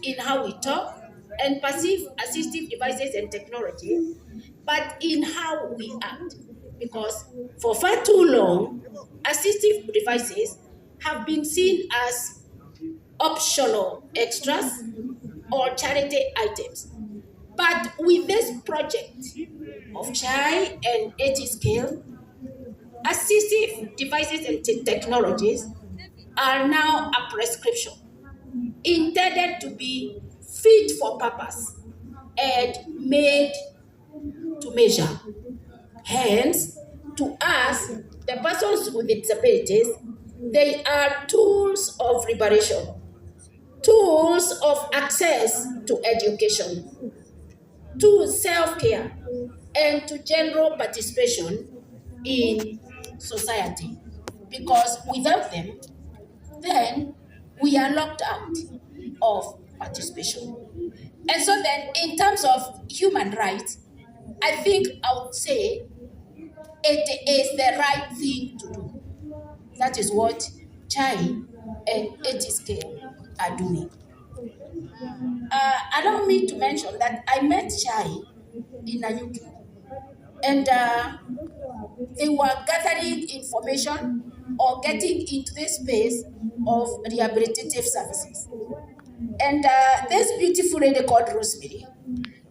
in how we talk and perceive assistive devices and technology, but in how we act. Because for far too long, assistive devices have been seen as optional extras or charity items. But with this project of CHAI and 80 scale, assistive devices and technologies are now a prescription intended to be fit for purpose and made to measure. Hence, to us, the persons with disabilities, they are tools of liberation, tools of access to education, to self-care, and to general participation in society. Because without them, then we are locked out of participation. And so then, in terms of human rights, I think I would say it is the right thing to do. That is what Chai and Etiske are doing. Allow me to mention that I met Chai in Nanyuki, and they were gathering information or getting into this space of rehabilitative services. And this beautiful lady called Rosemary,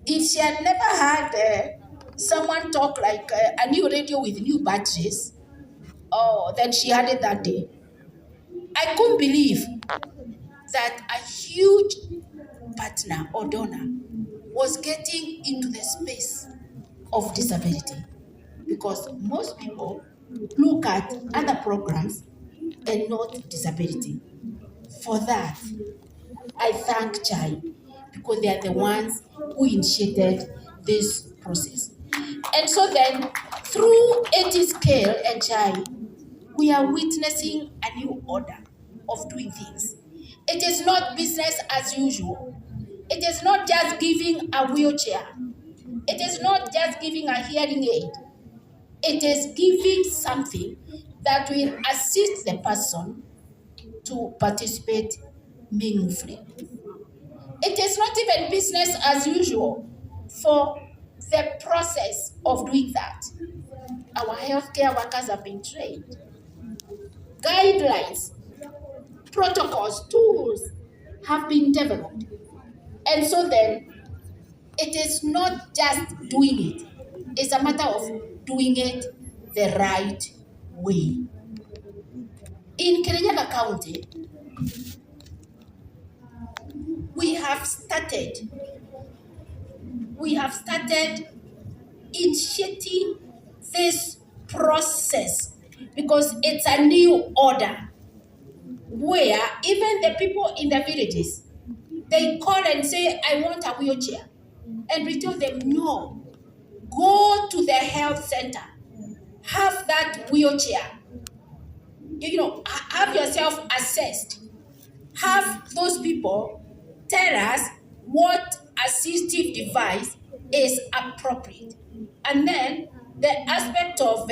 if she had never had someone talk like a new radio with new batteries, oh, then she had it that day. I couldn't believe that a huge partner or donor was getting into the space of disability, because most people look at other programs and not disability. For that, I thank Chai, because they are the ones who initiated this process. And so then, through 80 scale and Chai, we are witnessing a new order of doing things. It is not business as usual. It is not just giving a wheelchair. It is not just giving a hearing aid. It is giving something that will assist the person to participate meaningfully. It is not even business as usual for the process of doing that. Our healthcare workers have been trained. Guidelines, protocols, tools have been developed. And so then, it is not just doing it. It's a matter of doing it the right way. In Kirinyaga County, we have started initiating this process, because it's a new order where even the people in the villages, they call and say, I want a wheelchair. And we tell them, no, go to the health center, have that wheelchair, have yourself assessed, have those people tell us what assistive device is appropriate. And then the aspect of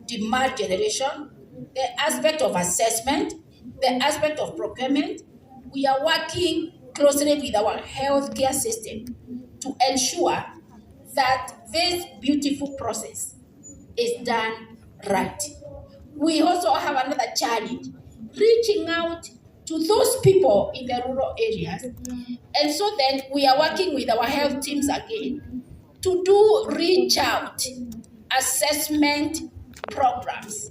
demand generation, the aspect of assessment, the aspect of procurement, we are working closely with our healthcare system to ensure that this beautiful process is done right. We also have another challenge, reaching out to those people in the rural areas. And so then we are working with our health teams again to do reach out assessment programs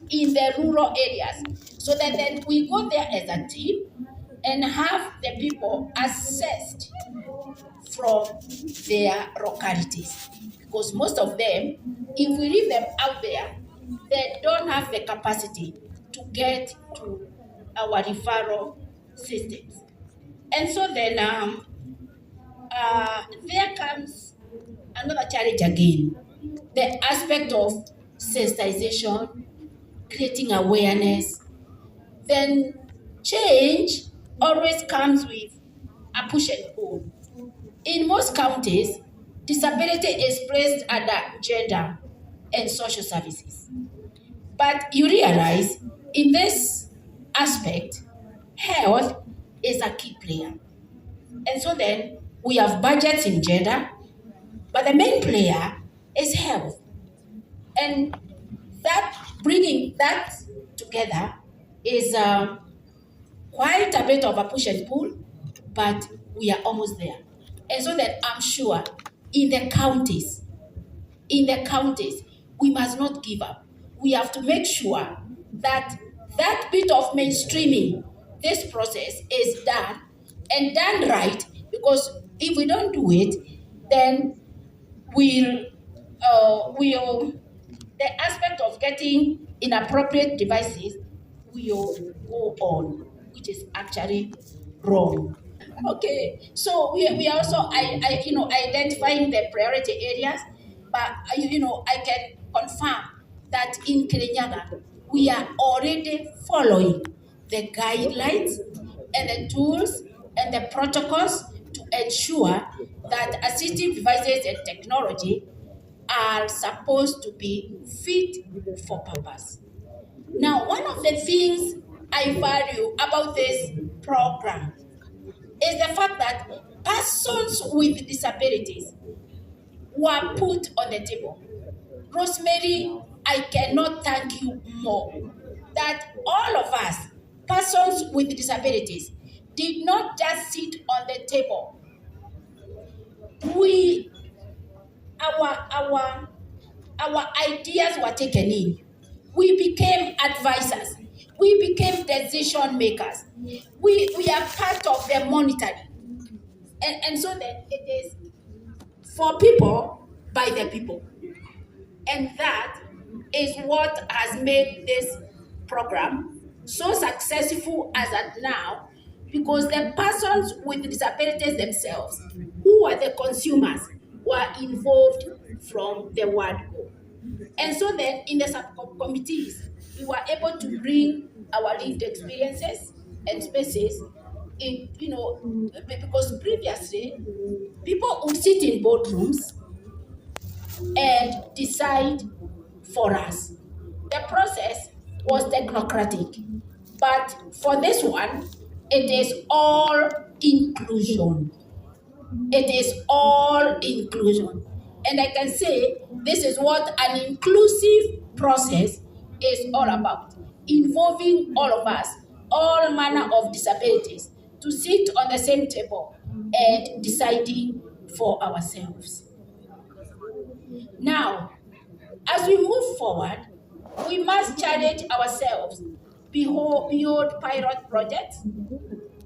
in the rural areas, so that then we go there as a team and have the people assessed from their localities. Because most of them, if we leave them out there, they don't have the capacity to get to our referral systems. And so then there comes another challenge again, the aspect of sensitization, creating awareness. Then change always comes with a push and pull. In most counties, disability is placed under gender and social services. But you realize in this aspect, health is a key player. And so then we have budgets in gender, but the main player is health. And that bringing that together is quite a bit of a push and pull, but we are almost there. And so that I'm sure in the counties, we must not give up. We have to make sure that that bit of mainstreaming this process is done and done right, because if we don't do it, then will the aspect of getting inappropriate devices will go on, which is actually wrong. Okay, so we are also identifying the priority areas, but I can confirm that in Kirinyaga we are already following the guidelines and the tools and the protocols to ensure that assistive devices and technology are supposed to be fit for purpose. Now, one of the things I value about this program is the fact that persons with disabilities were put on the table. Rosemary, I cannot thank you more that all of us, persons with disabilities, did not just sit on the table. We, our ideas were taken in. We became advisors. We became decision makers. We are part of the monitoring. And so that it is for people, by the people. And that is what has made this program so successful as at now, because the persons with disabilities themselves, who are the consumers, were involved from the word go. And so then in the subcommittees, we were able to bring our lived experiences and spaces in, because previously people would sit in boardrooms and decide for us. The process was technocratic, but for this one, it is all inclusion. It is all inclusion. And I can say this is what an inclusive process is all about, involving all of us, all manner of disabilities, to sit on the same table and deciding for ourselves. Now, as we move forward, we must challenge ourselves beyond pilot projects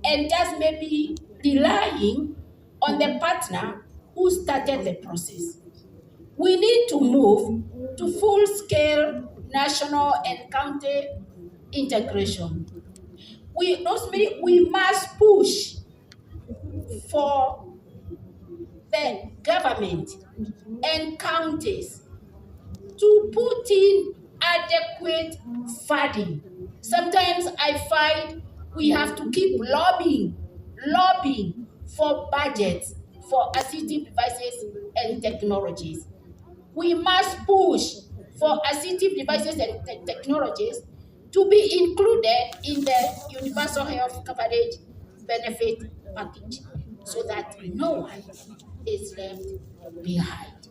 and just maybe relying on the partner who started the process. We need to move to full-scale national and county integration. We must push for the government and counties to put in adequate funding. Sometimes I find we have to keep lobbying for budgets for assistive devices and technologies. We must push for assistive devices and technologies to be included in the universal health coverage benefit package, so that no one is left behind,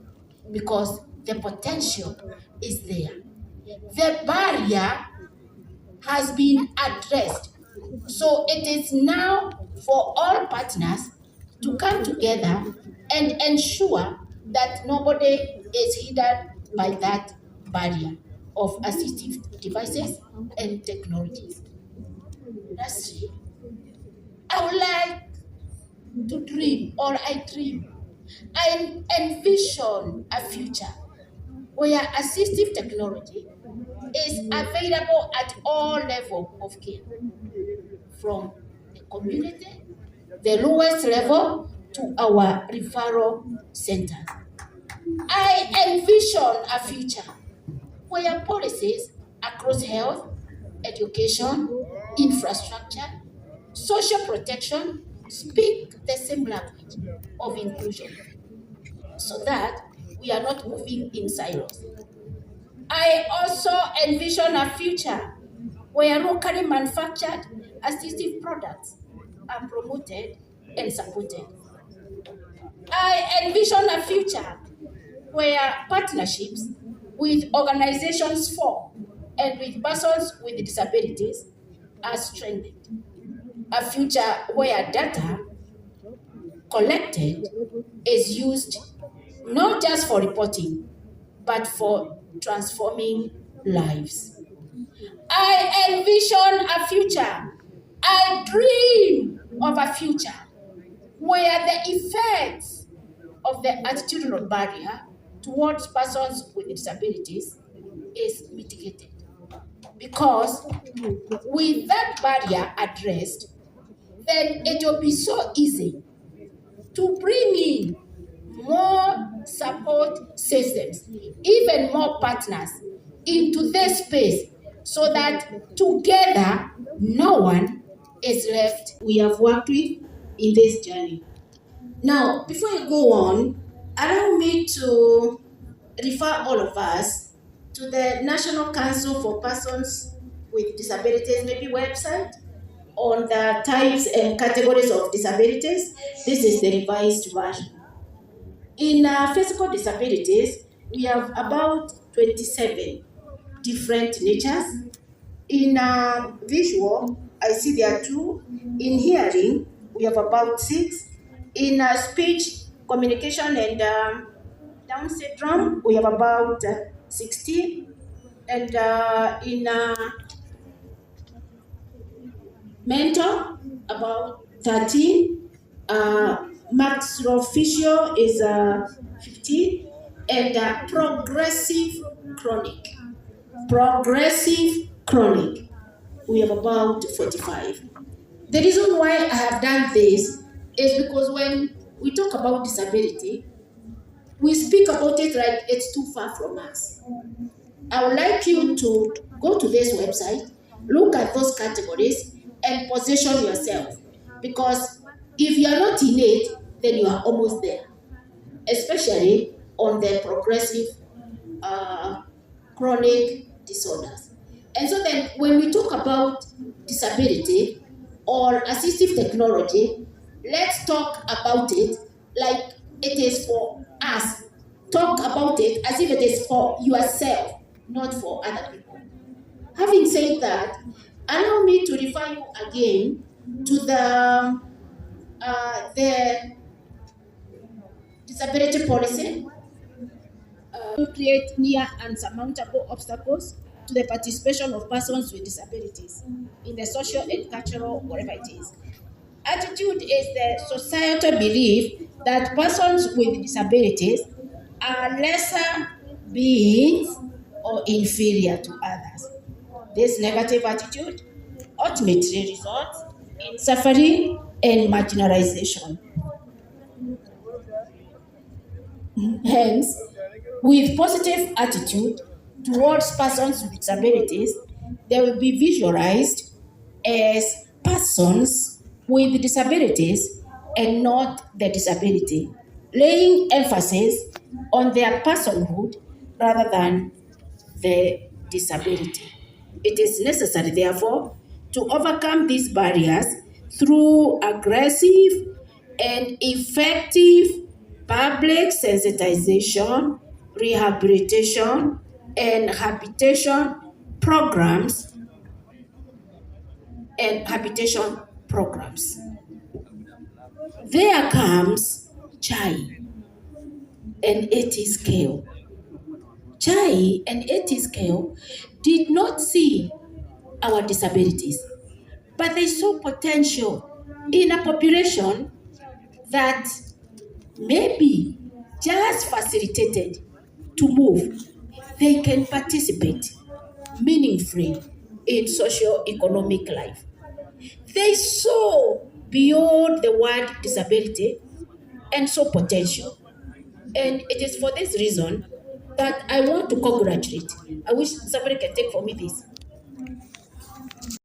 because the potential is there. The barrier has been addressed. So it is now for all partners to come together and ensure that nobody is hindered by that barrier of assistive devices and technologies. Lastly, I would like to dream, or I envision a future where assistive technology is available at all levels of care, from the community, the lowest level, to our referral centers. I envision a future where policies across health, education, infrastructure, social protection speak the same language of inclusion, so that we are not moving in silos. I also envision a future where locally manufactured assistive products are promoted and supported. I envision a future where partnerships with organizations for and with persons with disabilities are strengthened. A future where data collected is used not just for reporting, but for transforming lives. I envision a future, I dream of a future where the effects of the attitudinal barrier towards persons with disabilities is mitigated. Because with that barrier addressed, then it will be so easy to bring in more support systems, even more partners into this space so that together no one is left we have worked with in this journey. Now, before I go on, allow me to refer all of us to the National Council for Persons with Disabilities, maybe website, on the types and categories of disabilities. This is the revised version. In physical disabilities, we have about 27 different natures. In visual, I see there are 2. In hearing, we have about 6. In speech, communication, and Down syndrome, we have about 16. And in mental, about 13. Maxillofacial is 15. And progressive chronic, we have about 45. The reason why I have done this is because when we talk about disability, we speak about it like it's too far from us. I would like you to go to this website, look at those categories, and position yourself. Because if you are not in it, then you are almost there, especially on the progressive chronic disorders. And so then when we talk about disability or assistive technology, let's talk about it like it is for us. Talk about it as if it is for yourself, not for other people. Having said that, allow me to refer you again to the disability policy. To create near unsurmountable obstacles to the participation of persons with disabilities in the social and cultural, whatever it is. Attitude is the societal belief that persons with disabilities are lesser beings or inferior to others. This negative attitude ultimately results in suffering and marginalization. Hence, with positive attitude towards persons with disabilities, they will be visualized as persons with disabilities and not the disability, laying emphasis on their personhood rather than the disability. It is necessary, therefore, to overcome these barriers through aggressive and effective public sensitization, rehabilitation, and habitation programs There comes Chai and AT scale. Chai and AT scale did not see our disabilities, but they saw potential in a population that maybe just facilitated to move, they can participate meaningfully in socio-economic life. They saw beyond the word disability and saw potential. And it is for this reason that I want to congratulate. I wish somebody can take for me this.